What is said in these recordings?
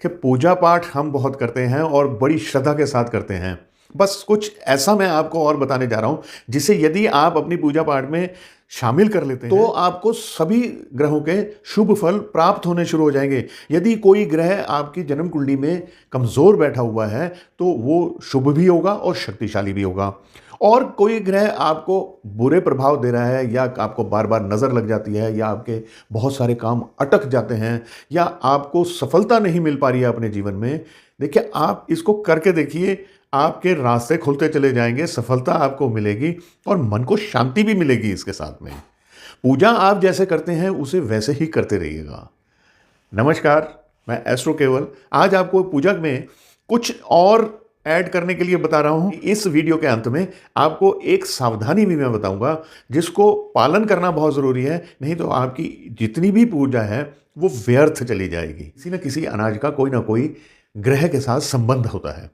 कि पूजा पाठ हम बहुत करते हैं और बड़ी श्रद्धा के साथ करते हैं। बस कुछ ऐसा मैं आपको और बताने जा रहा हूं जिसे यदि आप अपनी पूजा पाठ में शामिल कर लेते हैं तो आपको सभी ग्रहों के शुभ फल प्राप्त होने शुरू हो जाएंगे। यदि कोई ग्रह आपकी जन्म कुंडली में कमजोर बैठा हुआ है तो वो शुभ भी होगा और शक्तिशाली भी होगा। और कोई ग्रह आपको बुरे प्रभाव दे रहा है या आपको बार बार नजर लग जाती है या आपके बहुत सारे काम अटक जाते हैं या आपको सफलता नहीं मिल पा रही है अपने जीवन में, देखिए आप इसको करके देखिए, आपके रास्ते खुलते चले जाएंगे, सफलता आपको मिलेगी और मन को शांति भी मिलेगी। इसके साथ में पूजा आप जैसे करते हैं उसे वैसे ही करते रहिएगा। नमस्कार, मैं एस्ट्रो केवल आज आपको पूजा में कुछ और ऐड करने के लिए बता रहा हूं। इस वीडियो के अंत में आपको एक सावधानी भी मैं बताऊंगा जिसको पालन करना बहुत जरूरी है, नहीं तो आपकी जितनी भी पूजा है वो व्यर्थ चली जाएगी। किसी न किसी अनाज का कोई ना कोई ग्रह के साथ संबंध होता है।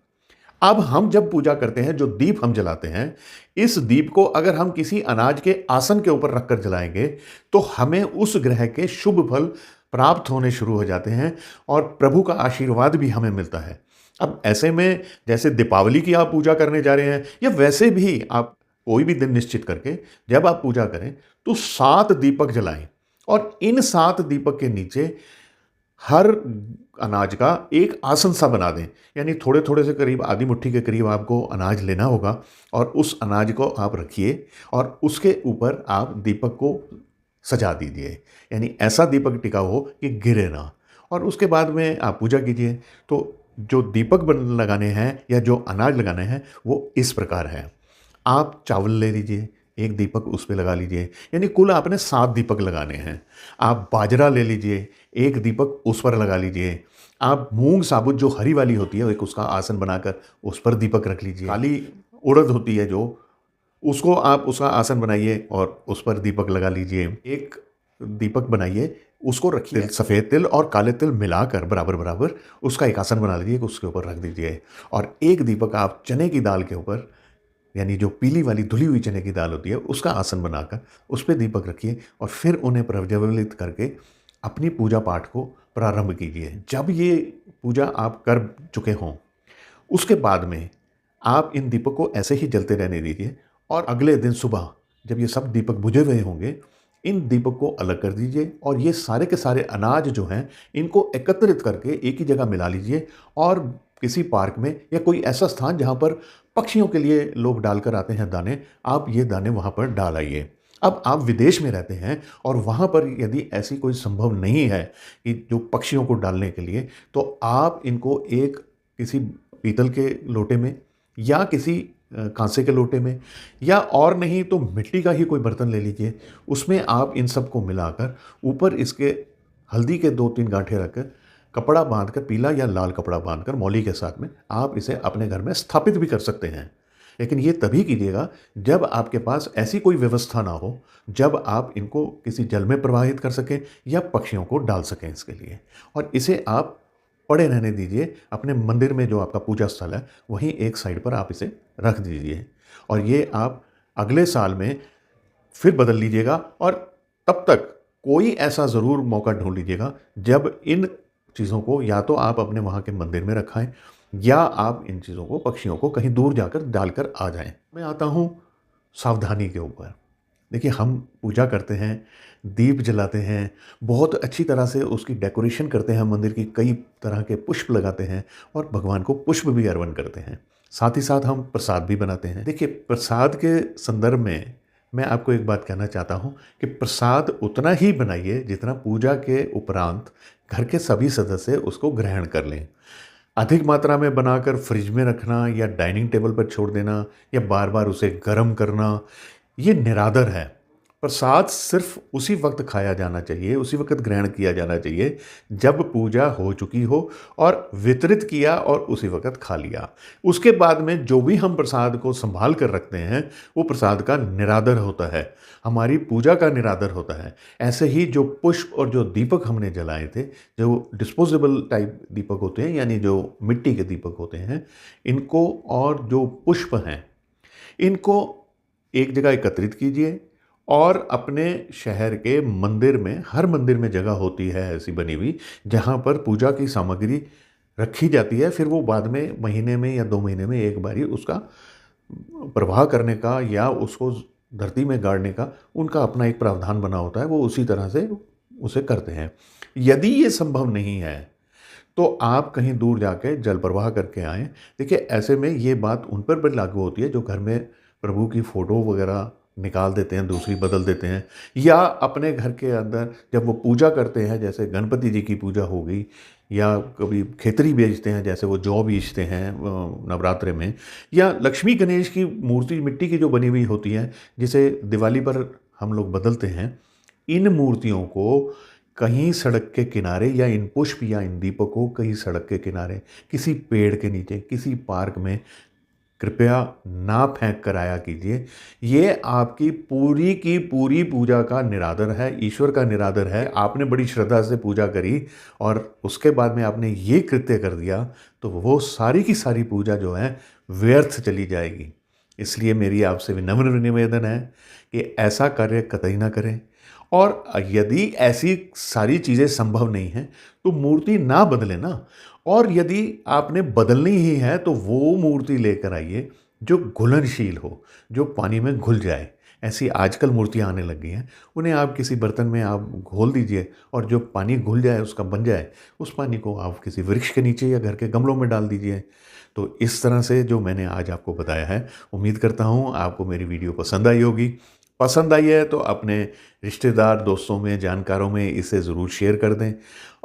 अब हम जब पूजा करते हैं, जो दीप हम जलाते हैं, इस दीप को अगर हम किसी अनाज के आसन के ऊपर रखकर जलाएंगे तो हमें उस ग्रह के शुभ फल प्राप्त होने शुरू हो जाते हैं और प्रभु का आशीर्वाद भी हमें मिलता है। अब ऐसे में जैसे दीपावली की आप पूजा करने जा रहे हैं या वैसे भी आप कोई भी दिन निश्चित करके जब आप पूजा करें तो 7 दीपक जलाएं और इन 7 दीपक के नीचे हर अनाज का एक आसन सा बना दें। यानी थोड़े थोड़े से करीब आधी मुट्ठी के करीब आपको अनाज लेना होगा और उस अनाज को आप रखिए और उसके ऊपर आप दीपक को सजा दीजिए। यानी ऐसा दीपक टिका हो कि गिरे ना। और उसके बाद में आप पूजा कीजिए। तो जो दीपक लगाने हैं या जो अनाज लगाने हैं वो इस प्रकार है। आप चावल ले लीजिए, एक दीपक उस पर लगा लीजिए, यानी कुल आपने 7 दीपक लगाने हैं। आप बाजरा ले लीजिए, एक दीपक उस पर लगा लीजिए। आप मूंग साबुत जो हरी वाली होती है एक उसका आसन बनाकर उस पर दीपक रख लीजिए। काली उड़द होती है जो, उसको आप उसका आसन बनाइए और उस पर दीपक लगा लीजिए। एक दीपक बनाइए, उसको रखिए, सफ़ेद तिल और काले तिल मिलाकर बराबर बराबर उसका एक आसन बना लीजिए, उसके ऊपर रख दीजिए। और एक दीपक आप चने की दाल के ऊपर, यानी जो पीली वाली धुली हुई चने की दाल होती है उसका आसन बनाकर उस पर दीपक रखिए और फिर उन्हें प्रज्वलित करके अपनी पूजा पाठ को प्रारंभ कीजिए। जब ये पूजा आप कर चुके हों उसके बाद में आप इन दीपक को ऐसे ही जलते रहने दीजिए और अगले दिन सुबह जब ये सब दीपक बुझे हुए होंगे इन दीपक को अलग कर दीजिए और ये सारे के सारे अनाज जो हैं इनको एकत्रित करके एक ही जगह मिला लीजिए और किसी पार्क में या कोई ऐसा स्थान जहाँ पर पक्षियों के लिए लोग डालकर आते हैं दाने, आप ये दाने वहाँ पर डाल आइए। अब आप विदेश में रहते हैं और वहाँ पर यदि ऐसी कोई संभव नहीं है कि जो पक्षियों को डालने के लिए, तो आप इनको एक किसी पीतल के लोटे में या किसी कांसे के लोटे में या और नहीं तो मिट्टी का ही कोई बर्तन ले लीजिए, उसमें आप इन सब को मिलाकर ऊपर इसके हल्दी के 2-3 गांठे रखकर कपड़ा बांधकर, पीला या लाल कपड़ा बांधकर मौली के साथ में आप इसे अपने घर में स्थापित भी कर सकते हैं। लेकिन ये तभी कीजिएगा जब आपके पास ऐसी कोई व्यवस्था ना हो जब आप इनको किसी जल में प्रवाहित कर सकें या पक्षियों को डाल सकें इसके लिए। और इसे आप पड़े रहने दीजिए अपने मंदिर में, जो आपका पूजा स्थल है वहीं एक साइड पर आप इसे रख दीजिए और ये आप अगले साल में फिर बदल लीजिएगा। और तब तक कोई ऐसा ज़रूर मौका ढूंढ लीजिएगा जब इन चीज़ों को या तो आप अपने वहाँ के मंदिर में रखाएं या आप इन चीज़ों को पक्षियों को कहीं दूर जाकर डालकर आ जाएं। मैं आता हूँ सावधानी के ऊपर। देखिए, हम पूजा करते हैं, दीप जलाते हैं, बहुत अच्छी तरह से उसकी डेकोरेशन करते हैं, मंदिर की कई तरह के पुष्प लगाते हैं और भगवान को पुष्प भी अर्पण करते हैं। साथ ही साथ हम प्रसाद भी बनाते हैं। देखिए, प्रसाद के संदर्भ में मैं आपको एक बात कहना चाहता हूँ कि प्रसाद उतना ही बनाइए जितना पूजा के उपरांत घर के सभी सदस्य उसको ग्रहण कर लें। अधिक मात्रा में बनाकर फ्रिज में रखना या डाइनिंग टेबल पर छोड़ देना या बार बार उसे गर्म करना, ये निरादर है। प्रसाद सिर्फ उसी वक्त खाया जाना चाहिए, उसी वक्त ग्रहण किया जाना चाहिए जब पूजा हो चुकी हो और वितरित किया और उसी वक्त खा लिया। उसके बाद में जो भी हम प्रसाद को संभाल कर रखते हैं वो प्रसाद का निरादर होता है, हमारी पूजा का निरादर होता है। ऐसे ही जो पुष्प और जो दीपक हमने जलाए थे, जो डिस्पोजेबल टाइप दीपक होते हैं यानी जो मिट्टी के दीपक होते हैं, इनको और जो पुष्प हैं इनको एक जगह एकत्रित कीजिए और अपने शहर के मंदिर में, हर मंदिर में जगह होती है ऐसी बनी हुई जहाँ पर पूजा की सामग्री रखी जाती है, फिर वो बाद में महीने में या 2 महीने में एक बारी उसका प्रवाह करने का या उसको धरती में गाड़ने का उनका अपना एक प्रावधान बना होता है, वो उसी तरह से उसे करते हैं। यदि ये संभव नहीं है तो आप कहीं दूर जाके जल प्रवाह करके आएँ। देखिए, ऐसे में ये बात उन पर भी लागू होती है जो घर में प्रभु की फ़ोटो वग़ैरह निकाल देते हैं, दूसरी बदल देते हैं, या अपने घर के अंदर जब वो पूजा करते हैं, जैसे गणपति जी की पूजा हो गई, या कभी खेतरी बेचते हैं, जैसे वो जौ बेचते हैं नवरात्रे में, या लक्ष्मी गणेश की मूर्ति मिट्टी की जो बनी हुई होती है, जिसे दिवाली पर हम लोग बदलते हैं, इन मूर्तियों को कहीं सड़क के किनारे या इन पुष्प या इन दीपकों को कहीं सड़क के किनारे, किसी पेड़ के नीचे, किसी पार्क में कृपया ना फेंक कर आया कीजिए। ये आपकी पूरी की पूरी पूजा का निरादर है, ईश्वर का निरादर है। आपने बड़ी श्रद्धा से पूजा करी और उसके बाद में आपने ये कृत्य कर दिया, तो वो सारी की सारी पूजा जो है व्यर्थ चली जाएगी। इसलिए मेरी आपसे विनम्र निवेदन है कि ऐसा कार्य कतई ना करें। और यदि ऐसी सारी चीज़ें संभव नहीं हैं तो मूर्ति ना बदलें ना। और यदि आपने बदलनी ही है तो वो मूर्ति लेकर आइए जो घुलनशील हो, जो पानी में घुल जाए। ऐसी आजकल मूर्तियाँ आने लगी हैं, उन्हें आप किसी बर्तन में आप घोल दीजिए और जो पानी घुल जाए उसका बन जाए, उस पानी को आप किसी वृक्ष के नीचे या घर के गमलों में डाल दीजिए। तो इस तरह से जो मैंने आज आपको बताया है, उम्मीद करता हूँ आपको मेरी वीडियो पसंद आई होगी। पसंद आई है तो अपने रिश्तेदार, दोस्तों में, जानकारों में इसे ज़रूर शेयर कर दें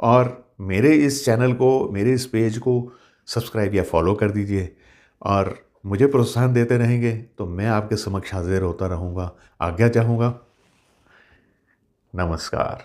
और मेरे इस चैनल को, मेरे इस पेज को सब्सक्राइब या फॉलो कर दीजिए और मुझे प्रोत्साहन देते रहेंगे तो मैं आपके समक्ष हाजिर होता रहूँगा। आज्ञा चाहूँगा। नमस्कार।